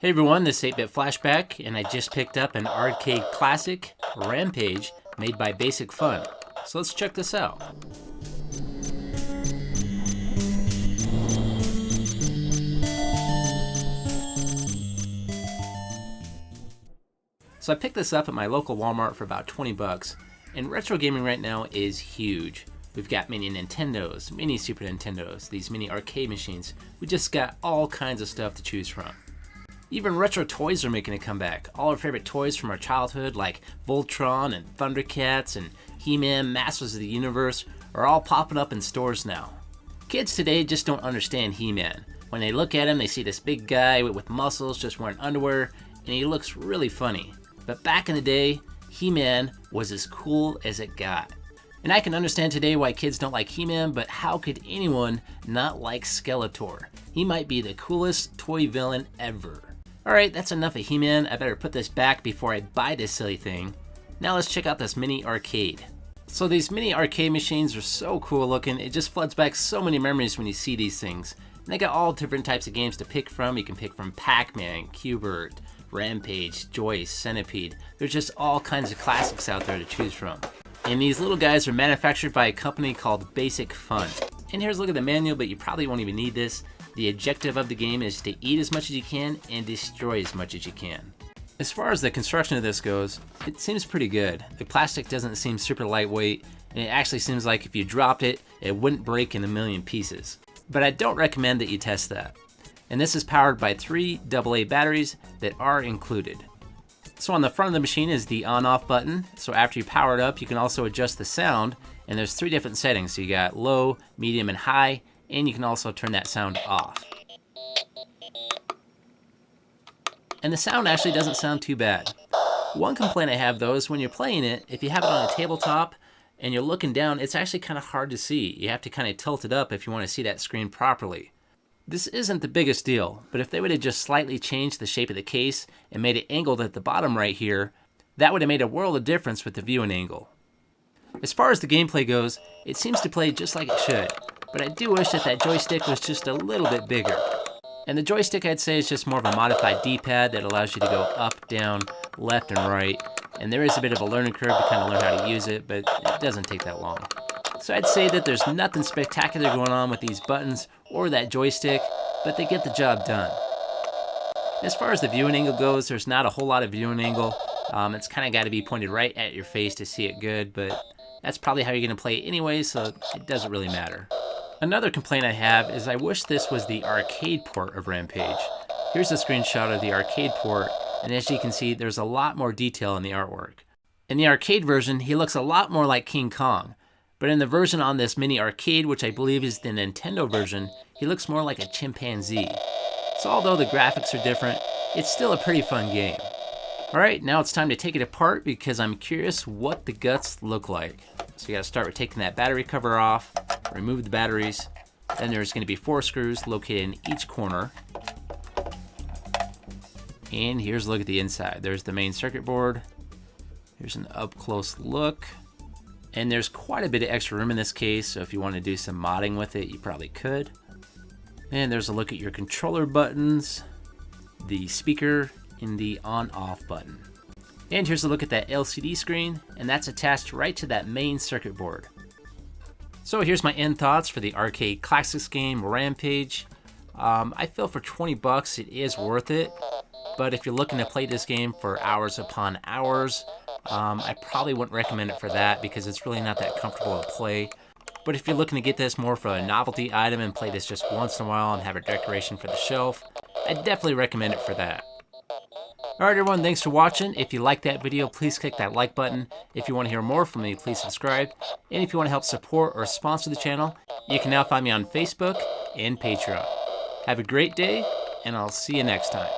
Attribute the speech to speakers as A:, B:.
A: Hey everyone, this is 8-Bit Flashback, and I just picked up an arcade classic, Rampage, made by Basic Fun. So let's check this out. So I picked this up at my local Walmart for about 20 bucks, and retro gaming right now is huge. We've got mini Nintendos, mini Super Nintendos, these mini arcade machines. We just got all kinds of stuff to choose from. Even retro toys are making a comeback. All our favorite toys from our childhood like Voltron and Thundercats and He-Man, Masters of the Universe are all popping up in stores now. Kids today just don't understand He-Man. When they look at him, they see this big guy with muscles just wearing underwear, and he looks really funny. But back in the day, He-Man was as cool as it got. And I can understand today why kids don't like He-Man, but how could anyone not like Skeletor? He might be the coolest toy villain ever. Alright, that's enough of He-Man. I better put this back before I buy this silly thing. Now let's check out this mini arcade. So these mini arcade machines are so cool looking, it just floods back so many memories when you see these things. And they got all different types of games to pick from. You can pick from Pac-Man, Q*bert, Rampage, Joyce, Centipede. There's just all kinds of classics out there to choose from. And these little guys are manufactured by a company called Basic Fun. And here's a look at the manual, but you probably won't even need this. The objective of the game is to eat as much as you can and destroy as much as you can. As far as the construction of this goes, it seems pretty good. The plastic doesn't seem super lightweight, and it actually seems like if you dropped it, it wouldn't break in a million pieces. But I don't recommend that you test that. And this is powered by 3 AA batteries that are included. So on the front of the machine is the on-off button. So after you power it up, you can also adjust the sound, and there's 3 different settings. So you got low, medium, and high. And you can also turn that sound off. And the sound actually doesn't sound too bad. One complaint I have though is when you're playing it, if you have it on a tabletop and you're looking down, it's actually kind of hard to see. You have to kind of tilt it up if you want to see that screen properly. This isn't the biggest deal, but if they would have just slightly changed the shape of the case and made it angled at the bottom right here, that would have made a world of difference with the viewing angle. As far as the gameplay goes, it seems to play just like it should. But I do wish that that joystick was just a little bit bigger. And the joystick I'd say is just more of a modified D-pad that allows you to go up, down, left, and right. And there is a bit of a learning curve to kind of learn how to use it, but it doesn't take that long. So I'd say that there's nothing spectacular going on with these buttons or that joystick, but they get the job done. As far as the viewing angle goes, there's not a whole lot of viewing angle. It's kind of got to be pointed right at your face to see it good, but that's probably how you're going to play it anyway, so it doesn't really matter. Another complaint I have is I wish this was the arcade port of Rampage. Here's a screenshot of the arcade port, and as you can see, there's a lot more detail in the artwork. In the arcade version, he looks a lot more like King Kong, but in the version on this mini arcade, which I believe is the Nintendo version, he looks more like a chimpanzee. So although the graphics are different, it's still a pretty fun game. Alright, now it's time to take it apart because I'm curious what the guts look like. So you gotta start with taking that battery cover off, remove the batteries, then there's gonna be 4 screws located in each corner. And here's a look at the inside. There's the main circuit board. Here's an up close look. And there's quite a bit of extra room in this case, so if you want to do some modding with it, you probably could. And there's a look at your controller buttons, the speaker, and the on-off button. And here's a look at that LCD screen, and that's attached right to that main circuit board. So here's my end thoughts for the Arcade Classics game, Rampage. I feel for 20 bucks it is worth it, but if you're looking to play this game for hours upon hours, I probably wouldn't recommend it for that because it's really not that comfortable to play. But if you're looking to get this more for a novelty item and play this just once in a while and have a decoration for the shelf, I definitely recommend it for that. Alright everyone, thanks for watching. If you liked that video, please click that like button. If you want to hear more from me, please subscribe. And if you want to help support or sponsor the channel, you can now find me on Facebook and Patreon. Have a great day, and I'll see you next time.